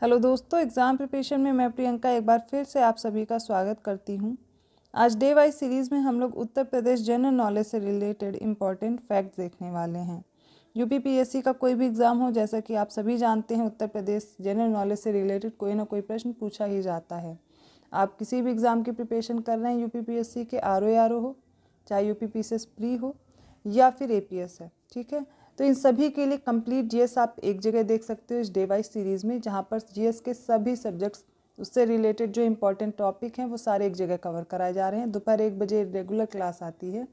Hello दोस्तों, exam preparation में मैं प्रियंका एक बार फिर से आप सभी का स्वागत करती हूँ। आज डे वाइज सीरीज़ में हम लोग उत्तर प्रदेश जनरल नॉलेज से रिलेटेड इम्पॉर्टेंट फैक्ट्स देखने वाले हैं। यूपीपीएससी का कोई भी एग्ज़ाम हो, जैसा कि आप सभी जानते हैं, उत्तर प्रदेश जनरल नॉलेज से रिलेटेड कोई ना कोई प्रश्न पूछा ही जाता है। आप किसी भी एग्ज़ाम की प्रिपरेशन कर रहे हैं, यूपीपीएससी के आरओ हो, चाहे यूपीपीसीएस प्री हो या फिर एपीएस है, ठीक है। तो इन सभी के लिए कंप्लीट जीएस आप एक जगह देख सकते हो इस डे वाइज सीरीज़ में, जहाँ पर जीएस के सभी सब्जेक्ट्स, उससे रिलेटेड जो इंपॉर्टेंट टॉपिक हैं वो सारे एक जगह कवर कराए जा रहे हैं। दोपहर 1 बजे रेगुलर क्लास आती है,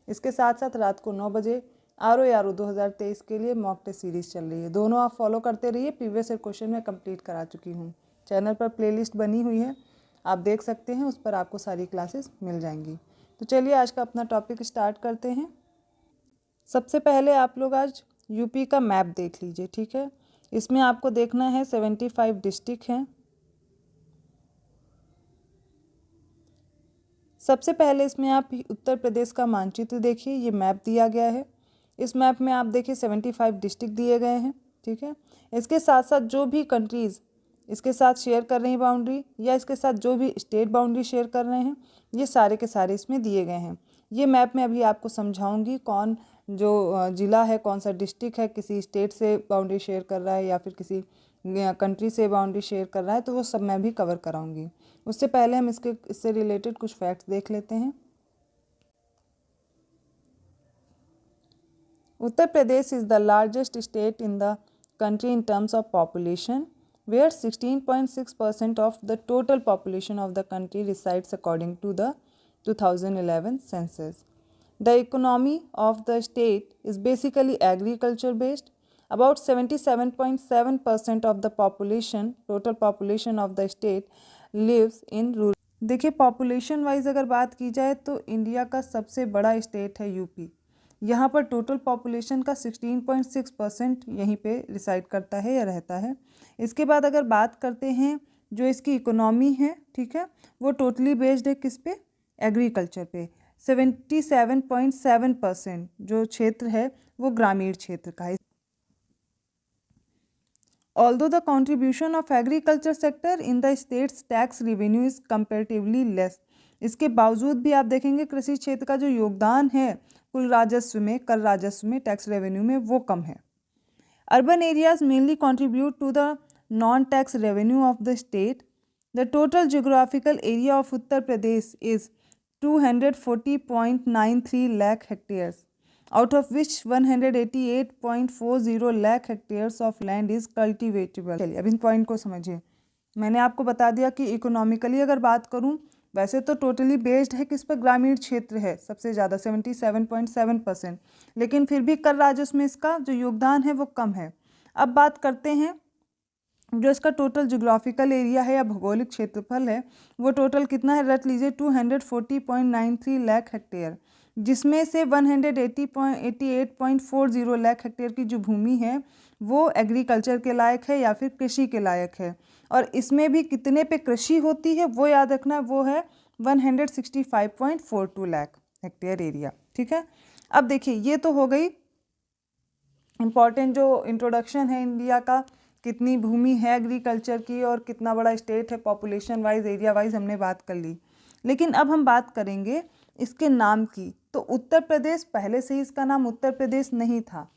इसके साथ साथ रात को 9 बजे आरओ 2023 के लिए मॉक टेस्ट सीरीज़ चल रही है। दोनों आप फॉलो करते रहिए। प्रीवियस ईयर क्वेश्चन मैं कंप्लीट करा चुकी हूँ। चैनल पर प्लेलिस्ट बनी हुई है, आप देख सकते हैं, उस पर आपको सारी क्लासेस मिल जाएंगी। तो चलिए आज का अपना टॉपिक स्टार्ट करते हैं। सबसे पहले आप लोग आज यूपी का मैप देख लीजिए, ठीक है। इसमें आपको देखना है 75 डिस्ट्रिक्ट हैं। सबसे पहले इसमें आप उत्तर प्रदेश का मानचित्र देखिए, ये मैप दिया गया है। इस मैप में आप देखिए 75 डिस्ट्रिक्ट दिए गए हैं, ठीक है। इसके साथ साथ जो भी कंट्रीज़ इसके साथ शेयर कर रही बाउंड्री या इसके साथ जो भी स्टेट बाउंड्री शेयर कर रहे हैं, ये सारे के सारे इसमें दिए गए हैं। ये मैप में अभी आपको समझाऊंगी कौन जो ज़िला है, कौन सा डिस्ट्रिक्ट है, किसी स्टेट से बाउंड्री शेयर कर रहा है या फिर किसी कंट्री से बाउंड्री शेयर कर रहा है, तो वो सब मैं भी कवर कराऊंगी। उससे पहले हम इससे रिलेटेड कुछ फैक्ट्स देख लेते हैं। Uttar Pradesh is the largest state in the country in terms of population, where 16.6% of the total population of the country resides according to the 2011 census. The economy of the state is basically agriculture based. About 77.7% of the population, total population of the state lives in rural. देखिए, population wise अगर बात की जाए तो India का सबसे बड़ा state है यूपी। यहाँ पर टोटल पॉपुलेशन का 16.6% यहीं पे रिसाइड करता है या रहता है। इसके बाद अगर बात करते हैं जो इसकी इकोनॉमी है, ठीक है, वो टोटली बेस्ड है किस पे? एग्रीकल्चर पे। 77.7% जो क्षेत्र है वो ग्रामीण क्षेत्र का है। Although the contribution of agriculture sector in the state's tax revenue is comparatively less, इसके बावजूद भी आप देखेंगे कृषि क्षेत्र का जो योगदान है कुल राजस्व में, कर राजस्व में, टैक्स रेवेन्यू में, वो कम है। Urban areas mainly contribute to the non tax revenue of the state. The total geographical area of Uttar Pradesh is 240.93 lakh hectares, out of which 188.40 lakh hectares of land is cultivatable। चलिए अब इन point को समझिए। मैंने आपको बता दिया कि इकोनॉमिकली अगर बात करूं, वैसे तो टोटली बेस्ड है किस पर? ग्रामीण क्षेत्र है सबसे ज़्यादा 77.7%, लेकिन फिर भी कर राजस्व में इसका जो योगदान है वो कम है। अब बात करते हैं जो इसका टोटल जोग्राफिकल एरिया है या भौगोलिक क्षेत्रफल है, वो टोटल कितना है? रट लीजिए 240.93 लाख हेक्टेयर, जिसमें से 188.40 लाख हेक्टेयर की जो भूमि है वो एग्रीकल्चर के लायक है या फिर कृषि के लायक है। और इसमें भी कितने पे कृषि होती है वो याद रखना, वो है 165.42 लाख हेक्टेयर एरिया, ठीक है। अब देखिए, ये तो हो गई इम्पॉर्टेंट जो इंट्रोडक्शन है इंडिया का, कितनी भूमि है एग्रीकल्चर की और कितना बड़ा स्टेट है, पॉपुलेशन वाइज, एरिया वाइज हमने बात कर ली। लेकिन अब हम बात करेंगे इसके नाम की। तो उत्तर प्रदेश, पहले से ही इसका नाम उत्तर प्रदेश नहीं था।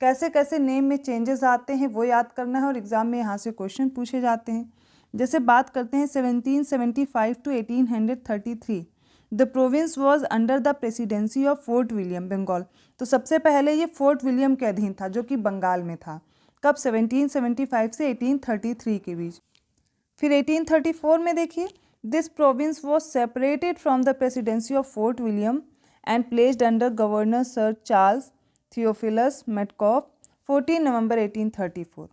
कैसे कैसे नेम में चेंजेस आते हैं वो याद करना है और एग्जाम में यहाँ से क्वेश्चन पूछे जाते हैं। जैसे बात करते हैं 1775 to 1833 the province was under the presidency of Fort William, Bengal. तो सबसे पहले ये फोर्ट विलियम के अधीन था जो कि बंगाल में था। कब? 1775 से 1833 के बीच। फिर 1834 में देखिए, this province was separated from the presidency of Fort William and placed under governor sir Charles Theophilus Metcalfe, 14 November 1834।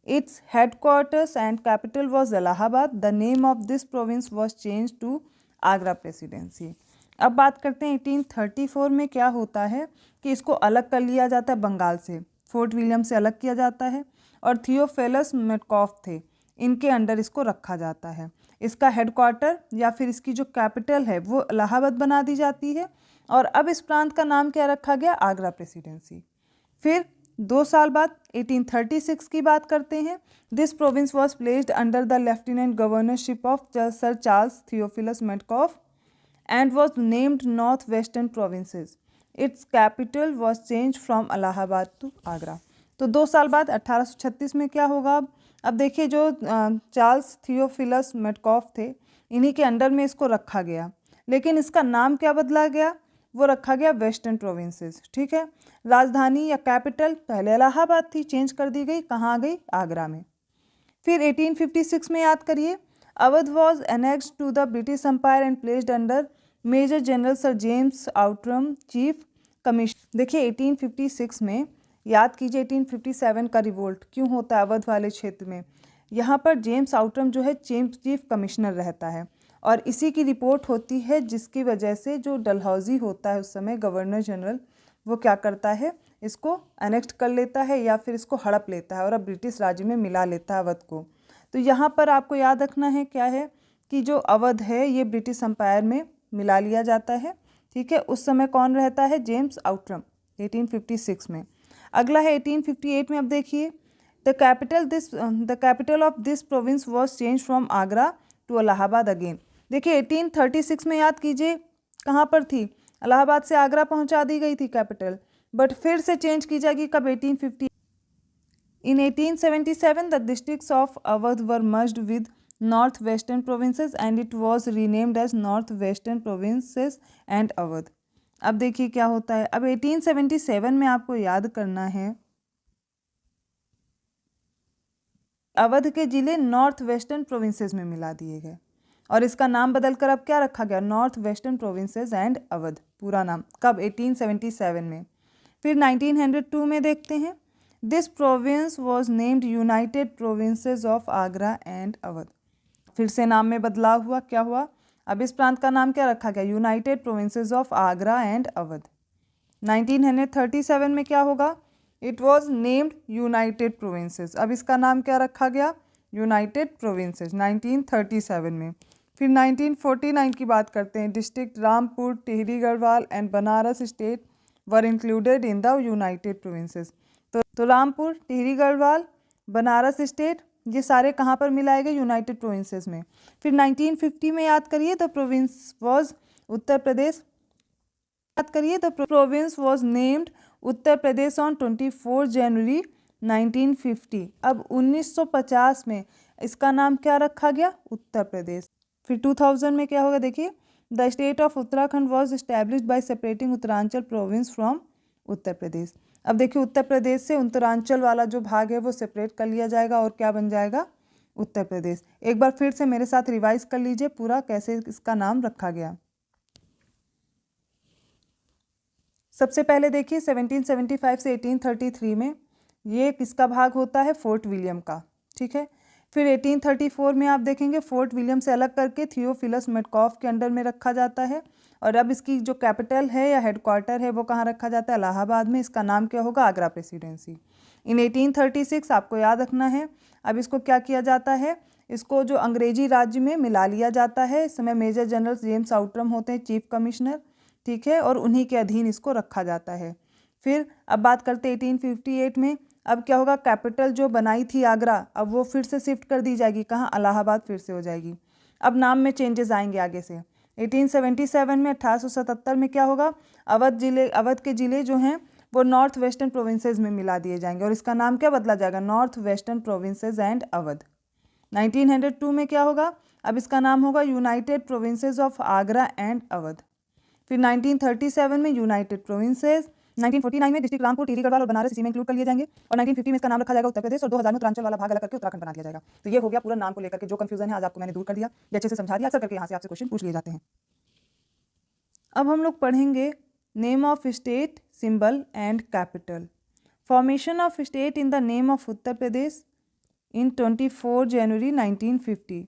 Its headquarters and capital was Allahabad. The name of this province was changed to Agra presidency. अब बात करते हैं 1834 में क्या होता है कि इसको अलग कर लिया जाता है बंगाल से, फोर्ट विलियम से अलग किया जाता है और थियोफिलस मेटकॉफ थे, इनके अंडर इसको रखा जाता है। इसका हेडक्वार्टर या फिर इसकी जो कैपिटल है वो इलाहाबाद बना दी जाती है और अब इस प्रांत का नाम क्या रखा गया? आगरा प्रेसिडेंसी। फिर 2 साल बाद 1836 की बात करते हैं। This province was placed under the lieutenant governorship of sir Charles Theophilus Metcalfe and was named North Western Provinces. Its capital was changed from Allahabad to Agra. तो 2 साल बाद 1836 में क्या होगा? अब देखिए जो चार्ल्स थियोफिलस मेटकॉफ थे, इन्हीं के अंडर में इसको रखा गया, लेकिन इसका नाम क्या बदला गया? वो रखा गया वेस्टर्न प्रोविंसेस। ठीक है। राजधानी या कैपिटल पहले इलाहाबाद थी, चेंज कर दी गई, कहाँ आ गई? आगरा में। फिर 1856 में याद करिए, Awadh was annexed to the British empire and placed under major general sir James Outram chief commissioner. देखिए 1856 में, याद कीजिए 1857 का रिवोल्ट क्यों होता है अवध वाले क्षेत्र में? यहाँ पर जेम्स आउटरम जो है चीफ कमिश्नर रहता है और इसी की रिपोर्ट होती है, जिसकी वजह से जो डलहौजी होता है उस समय गवर्नर जनरल, वो क्या करता है? इसको अनेक्ट कर लेता है या फिर इसको हड़प लेता है और अब ब्रिटिश राज्य में मिला लेता है अवध को। तो यहाँ पर आपको याद रखना है क्या है कि जो अवध है ये ब्रिटिश एम्पायर में मिला लिया जाता है। ठीक है। उस समय कौन रहता है? जेम्स आउटरम, 1856 में। अगला है 1858 में। अब देखिए, the capital of this province was change from Agra to Allahabad again. देखिए 1836 में याद कीजिए कहाँ पर थी? इलाहाबाद से आगरा पहुँचा दी गई थी कैपिटल, बट फिर से चेंज की जाएगी कब? 1850। In 1877, the districts of Awadh were merged with North-Western Provinces and it was renamed as North-Western Provinces and Awadh. अब देखिए क्या होता है। अब 1877 में आपको याद करना है, अवध के जिले नॉर्थ वेस्टर्न प्रोविंसेस में मिला दिए गए और इसका नाम बदलकर अब क्या रखा गया? North western provinces and Awadh, पूरा नाम। कब? 1877 में। फिर 1902 में देखते हैं, this province was named United provinces of Agra and Awadh. फिर से नाम में बदलाव हुआ। क्या हुआ? अब इस प्रांत का नाम क्या रखा गया? United provinces of Agra and Awadh. 1937 में क्या होगा? It was named United provinces. अब इसका नाम क्या रखा गया? यूनाइटेड प्रोविंसेस, 1937 में। फिर 1949 की बात करते हैं। District Rampur, Tehri Garhwal and Banaras state were included in the United provinces. तो रामपुर, टिहरी गढ़वाल, बनारस स्टेट, ये सारे कहाँ पर मिलाए गए? यूनाइटेड प्रोविंसेस में। फिर 1950 में याद करिए, the province was Uttar Pradesh. याद करिए, the province was named Uttar Pradesh on 24 जनवरी 1950। अब 1950 में इसका नाम क्या रखा गया? उत्तर प्रदेश। फिर 2000 में क्या होगा? देखिए, the state of Uttarakhand was established by separating Uttaranchal province from Uttar Pradesh. अब देखिए उत्तर प्रदेश से उत्तरांचल वाला जो भाग है वो सेपरेट कर लिया जाएगा और क्या बन जाएगा? उत्तर प्रदेश। एक बार फिर से मेरे साथ रिवाइज कर लीजिए पूरा कैसे इसका नाम रखा गया। सबसे पहले देखिए 1775 से 1833 में ये किसका भाग होता है? फोर्ट विलियम का। ठीक है। फिर 1834 में आप देखेंगे फोर्ट विलियम से अलग करके थियोफिलस मेटकॉफ के अंडर में रखा जाता है और अब इसकी जो कैपिटल है या हेडक्वार्टर है वो कहाँ रखा जाता है? इलाहाबाद में। इसका नाम क्या होगा? आगरा प्रेसिडेंसी। इन 1836 आपको याद रखना है, अब इसको क्या किया जाता है? इसको जो अंग्रेजी राज्य में मिला लिया जाता है। इस समय मेजर जनरल जेम्स आउटरम होते हैं चीफ कमिश्नर। ठीक है। और उन्हीं के अधीन इसको रखा जाता है। फिर अब बात करते हैं 1858 में। अब क्या होगा? कैपिटल जो बनाई थी आगरा, अब वो फिर से शिफ्ट कर दी जाएगी। कहाँ? इलाहाबाद फिर से हो जाएगी। अब नाम में चेंजेस आएंगे आगे से। 1877 में 1877 में क्या होगा? अवध के ज़िले जो हैं वो नॉर्थ वेस्टर्न प्रोविंसेस में मिला दिए जाएंगे और इसका नाम क्या बदला जाएगा? North western provinces and Awadh. 1902 में क्या होगा? अब इसका नाम होगा United provinces of Agra and Awadh. फिर 1937 में यूनाइटेड प्रोविंसेस। 1949 में डिस्ट्रिक्ट रामपुर, टिहरी गढ़वाल और बनारस इसी में इंक्लूड कर लिए जाएंगे और 1950 में इसका नाम रखा जाएगा उत्तर प्रदेश और 2000 में उत्तरांचल वाला भाग अलग करके उत्तराखंड बना दिया जाएगा। तो ये हो गया पूरा नाम को लेकर के जो कंफ्यूजन है आज आपको मैंने दूर कर दिया, ये अच्छे से समझा दिया। अक्सर करके यहाँ से आपसे क्वेश्चन पूछ लिए जाते हैं। अब हम लोग पढ़ेंगे name of state, symbol and capital. Formation of state in the name of Uttar Pradesh in 24 January 1950।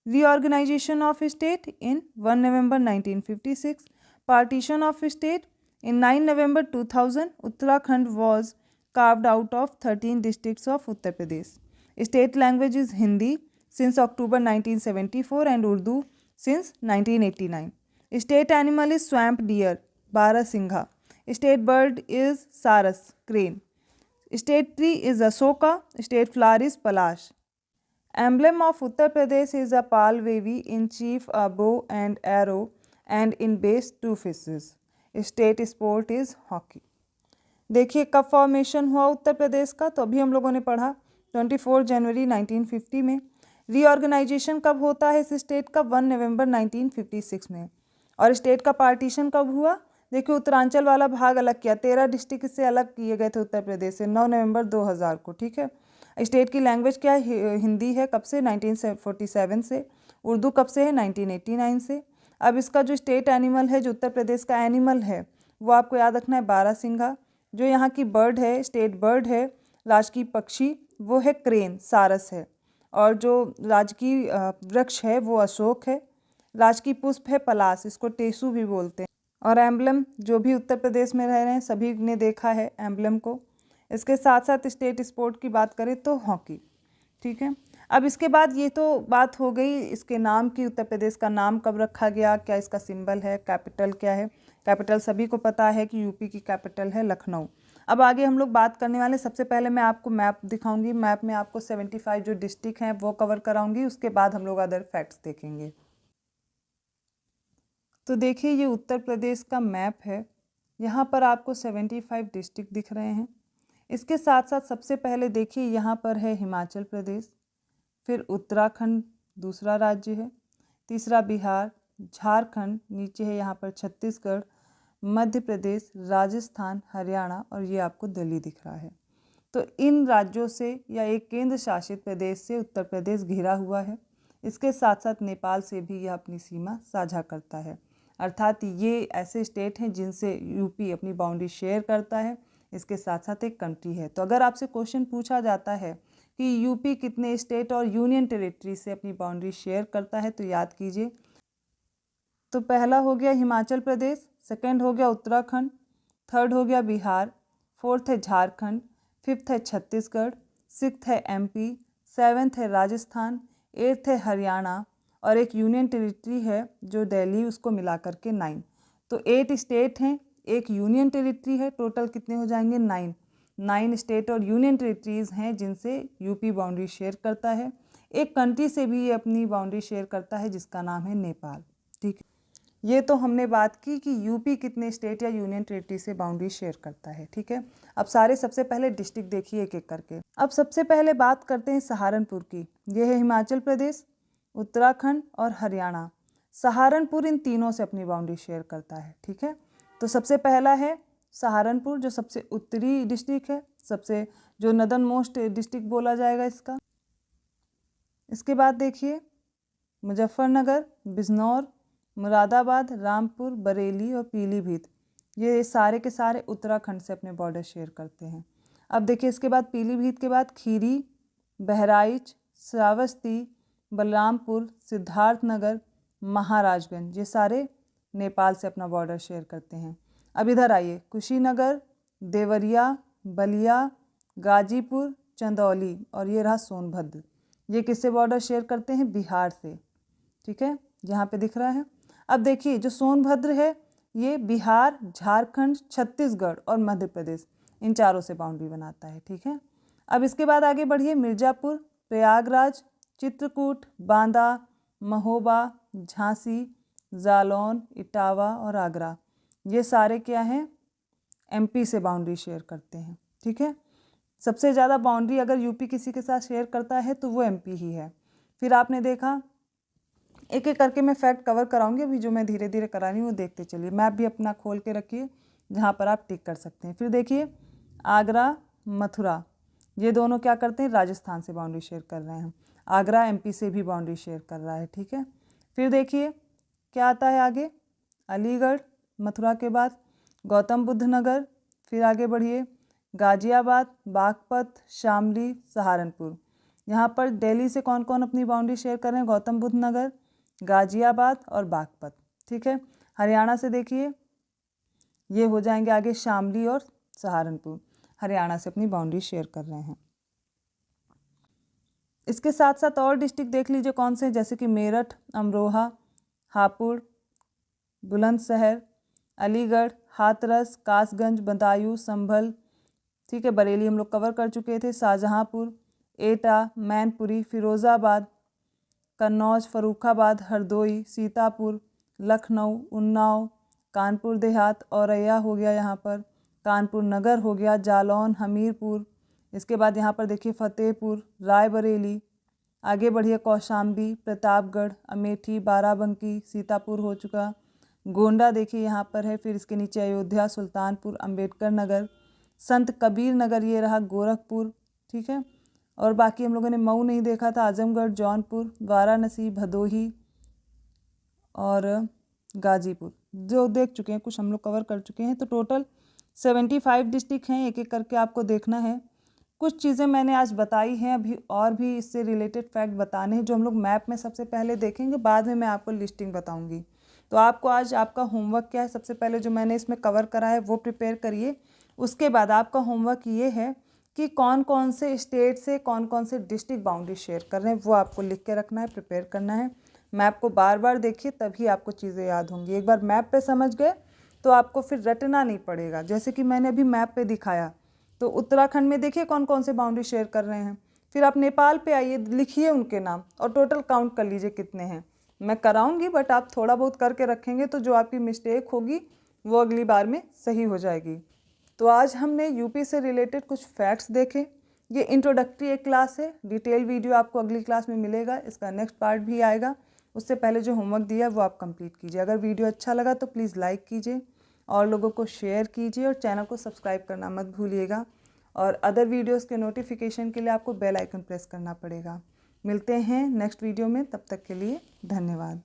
Reorganization of state in 1 November 1956. Partition of state in 9 November 2000. Uttarakhand was carved out of 13 districts of Uttar Pradesh. State language is Hindi since October 1974 and Urdu since 1989. State animal is swamp deer, Barasingha. State bird is Saras, crane. State tree is Ashoka, state flower is Palash. Emblem of Uttar Pradesh is a pal wavy, in chief a bow and arrow, and in base 2 fishes. State sport is hockey. देखिए कब formation हुआ उत्तर प्रदेश का, तो अभी हम लोगों ने पढ़ा 24 जनवरी 1950 में। रीऑर्गेनाइजेशन कब होता है इस स्टेट का, 1 नवंबर 1956 में। और स्टेट का पार्टीशन कब हुआ, देखिए उत्तरांचल वाला भाग अलग किया, 13 डिस्ट्रिक्ट इससे अलग किए गए थे उत्तर प्रदेश से 9 नवंबर 2000 को, ठीक है। स्टेट की लैंग्वेज क्या है, हिंदी है, कब से, 1947 से। उर्दू कब से है, 1989 से। अब इसका जो स्टेट एनिमल है, जो उत्तर प्रदेश का एनिमल है, वो आपको याद रखना है बारहसिंगा। जो यहाँ की बर्ड है, स्टेट बर्ड है, राजकीय पक्षी, वो है क्रेन, सारस है। और जो राजकीय वृक्ष है वो अशोक है। राजकीय पुष्प है पलाश, इसको टेसू भी बोलते हैं। और एम्बलम, जो भी उत्तर प्रदेश में रह रहे हैं सभी ने देखा है एम्बलम को। इसके साथ साथ स्टेट स्पोर्ट की बात करें तो हॉकी, ठीक है। अब इसके बाद ये तो बात हो गई इसके नाम की, उत्तर प्रदेश का नाम कब रखा गया, क्या इसका सिंबल है, कैपिटल क्या है। कैपिटल सभी को पता है कि यूपी की कैपिटल है लखनऊ। अब आगे हम लोग बात करने वाले, सबसे पहले मैं आपको मैप दिखाऊंगी। मैप में आपको 75 जो डिस्ट्रिक्ट हैं वो कवर कराऊंगी, उसके बाद हम लोग अदर फैक्ट्स देखेंगे। तो देखिए ये उत्तर प्रदेश का मैप है, यहाँ पर आपको 75 डिस्ट्रिक्ट दिख रहे हैं। इसके साथ साथ सबसे पहले देखिए यहाँ पर है हिमाचल प्रदेश, फिर उत्तराखंड दूसरा राज्य है, तीसरा बिहार, झारखंड, नीचे है यहाँ पर छत्तीसगढ़, मध्य प्रदेश, राजस्थान, हरियाणा और ये आपको दिल्ली दिख रहा है। तो इन राज्यों से या एक केंद्र शासित प्रदेश से उत्तर प्रदेश घिरा हुआ है। इसके साथ साथ नेपाल से भी यह अपनी सीमा साझा करता है, अर्थात ये ऐसे स्टेट हैं जिनसे यूपी अपनी बाउंड्री शेयर करता है। इसके साथ साथ एक कंट्री है। तो अगर आपसे क्वेश्चन पूछा जाता है कि यूपी कितने स्टेट और यूनियन टेरिटरी से अपनी बाउंड्री शेयर करता है, तो याद कीजिए, तो पहला हो गया हिमाचल प्रदेश, सेकंड हो गया उत्तराखंड, थर्ड हो गया बिहार, फोर्थ है झारखंड, फिफ्थ है छत्तीसगढ़, सिक्स्थ है एमपी, सेवन्थ है राजस्थान, एट्थ है हरियाणा और एक यूनियन टेरिटरी है जो दिल्ली, उसको मिला करके 9। तो 8 स्टेट हैं, एक यूनियन टेरिटरी है, टोटल कितने हो जाएंगे 9 स्टेट और यूनियन टेरिटरीज हैं जिनसे यूपी बाउंड्री शेयर करता है। एक कंट्री से भी ये अपनी बाउंड्री शेयर करता है जिसका नाम है नेपाल, ठीक है। ये तो हमने बात की कि यूपी कितने स्टेट या यूनियन टेरिटरी से बाउंड्री शेयर करता है, ठीक है। अब सारे सबसे पहले डिस्ट्रिक्ट देखिए एक एक करके। अब सबसे पहले बात करते हैं सहारनपुर की। ये है हिमाचल प्रदेश, उत्तराखंड और हरियाणा। सहारनपुर इन तीनों से अपनी बाउंड्री शेयर करता है, ठीक है। तो सबसे पहला है सहारनपुर, जो सबसे उत्तरी डिस्ट्रिक्ट है, सबसे जो नदर्न मोस्ट डिस्ट्रिक्ट बोला जाएगा इसका। इसके बाद देखिए मुजफ्फरनगर, बिजनौर, मुरादाबाद, रामपुर, बरेली और पीलीभीत, ये सारे के सारे उत्तराखंड से अपने बॉर्डर शेयर करते हैं। अब देखिए इसके बाद पीलीभीत के बाद खीरी, बहराइच, श्रावस्ती, बलरामपुर, सिद्धार्थनगर, महाराजगंज, ये सारे नेपाल से अपना बॉर्डर शेयर करते हैं। अब इधर आइए, कुशीनगर, देवरिया, बलिया, गाजीपुर, चंदौली और ये रहा सोनभद्र, ये किससे बॉर्डर शेयर करते हैं, बिहार से, ठीक है, यहाँ पे दिख रहा है। अब देखिए जो सोनभद्र है ये बिहार, झारखंड, छत्तीसगढ़ और मध्य प्रदेश, इन चारों से बाउंड्री बनाता है, ठीक है। अब इसके बाद आगे बढ़िए, मिर्ज़ापुर, प्रयागराज, चित्रकूट, बांदा, महोबा, झांसी, जालौन, इटावा और आगरा, ये सारे क्या हैं, एमपी से बाउंड्री शेयर करते हैं, ठीक है। सबसे ज़्यादा बाउंड्री अगर यूपी किसी के साथ शेयर करता है तो वो एमपी ही है। फिर आपने देखा, एक एक करके मैं फैक्ट कवर कराऊंगी, अभी जो मैं धीरे धीरे करा रही हूँ वो देखते चलिए। मैप भी अपना खोल के रखिए जहाँ पर आप टिक कर सकते हैं। फिर देखिए आगरा, मथुरा, ये दोनों क्या करते हैं, राजस्थान से बाउंड्री शेयर कर रहे हैं। आगरा एमपी से भी बाउंड्री शेयर कर रहा है, ठीक है। फिर देखिए क्या आता है आगे, अलीगढ़, मथुरा के बाद गौतम बुद्ध नगर, फिर आगे बढ़िए गाजियाबाद, बागपत, शामली, सहारनपुर। यहाँ पर दिल्ली से कौन कौन अपनी बाउंड्री शेयर कर रहे हैं, गौतम बुद्ध नगर, गाजियाबाद और बागपत, ठीक है। हरियाणा से देखिए ये हो जाएंगे आगे शामली और सहारनपुर, हरियाणा से अपनी बाउंड्री शेयर कर रहे हैं। इसके साथ साथ और डिस्ट्रिक्ट देख लीजिए कौन से, जैसे कि मेरठ, अमरोहा, हापुड़, बुलंदशहर, अलीगढ़, हाथरस, कासगंज, बदायूं, संभल, ठीक है। बरेली हम लोग कवर कर चुके थे। शाहजहाँपुर, एटा, मैनपुरी, फिरोज़ाबाद, कन्नौज, फर्रुखाबाद, हरदोई, सीतापुर, लखनऊ, उन्नाव, कानपुर देहात, औरैया हो गया यहाँ पर, कानपुर नगर हो गया, जालौन, हमीरपुर, इसके बाद यहाँ पर देखिए फतेहपुर, रायबरेली, आगे बढ़िए कौशाम्बी, प्रतापगढ़, अमेठी, बाराबंकी, सीतापुर हो चुका, गोंडा देखिए यहाँ पर है, फिर इसके नीचे अयोध्या, सुल्तानपुर, अंबेडकर नगर, संत कबीर नगर ये रहा, गोरखपुर, ठीक है। और बाकी हम लोगों ने मऊ नहीं देखा था, आजमगढ़, जौनपुर, वाराणसी, भदोही और गाजीपुर जो देख चुके हैं, कुछ हम लोग कवर कर चुके हैं। तो टोटल 75 डिस्ट्रिक्ट हैं, एक एक करके आपको देखना है। कुछ चीज़ें मैंने आज बताई हैं, अभी और भी इससे रिलेटेड फैक्ट बताने हैं जो हम लोग मैप में सबसे पहले देखेंगे, बाद में मैं आपको लिस्टिंग बताऊंगी। तो आपको आज आपका होमवर्क क्या है, सबसे पहले जो मैंने इसमें कवर करा है वो प्रिपेयर करिए। उसके बाद आपका होमवर्क ये है कि कौन कौन से स्टेट से कौन कौन से डिस्ट्रिक्ट बाउंड्री शेयर कर रहे हैं वो आपको लिख के रखना है, प्रिपेयर करना है। मैप को बार बार देखिए तभी आपको चीज़ें याद होंगी। एक बार मैप पे समझ गए तो आपको फिर रटना नहीं पड़ेगा। जैसे कि मैंने अभी मैप पे दिखाया, तो उत्तराखंड में देखिए कौन कौन से बाउंड्री शेयर कर रहे हैं। फिर आप नेपाल पे आइए, लिखिए उनके नाम और टोटल काउंट कर लीजिए कितने हैं। मैं कराऊंगी बट आप थोड़ा बहुत करके रखेंगे तो जो आपकी मिस्टेक होगी वो अगली बार में सही हो जाएगी। तो आज हमने यूपी से रिलेटेड कुछ फैक्ट्स देखे। ये इंट्रोडक्टरी एक क्लास है, डिटेल वीडियो आपको अगली क्लास में मिलेगा, इसका नेक्स्ट पार्ट भी आएगा। उससे पहले जो होमवर्क दिया वो आप कंप्लीट कीजिए। अगर वीडियो अच्छा लगा तो प्लीज़ लाइक कीजिए और लोगों को शेयर कीजिए और चैनल को सब्सक्राइब करना मत भूलिएगा। और अदर वीडियोस के नोटिफिकेशन के लिए आपको बेल आइकन प्रेस करना पड़ेगा। मिलते हैं नेक्स्ट वीडियो में, तब तक के लिए धन्यवाद।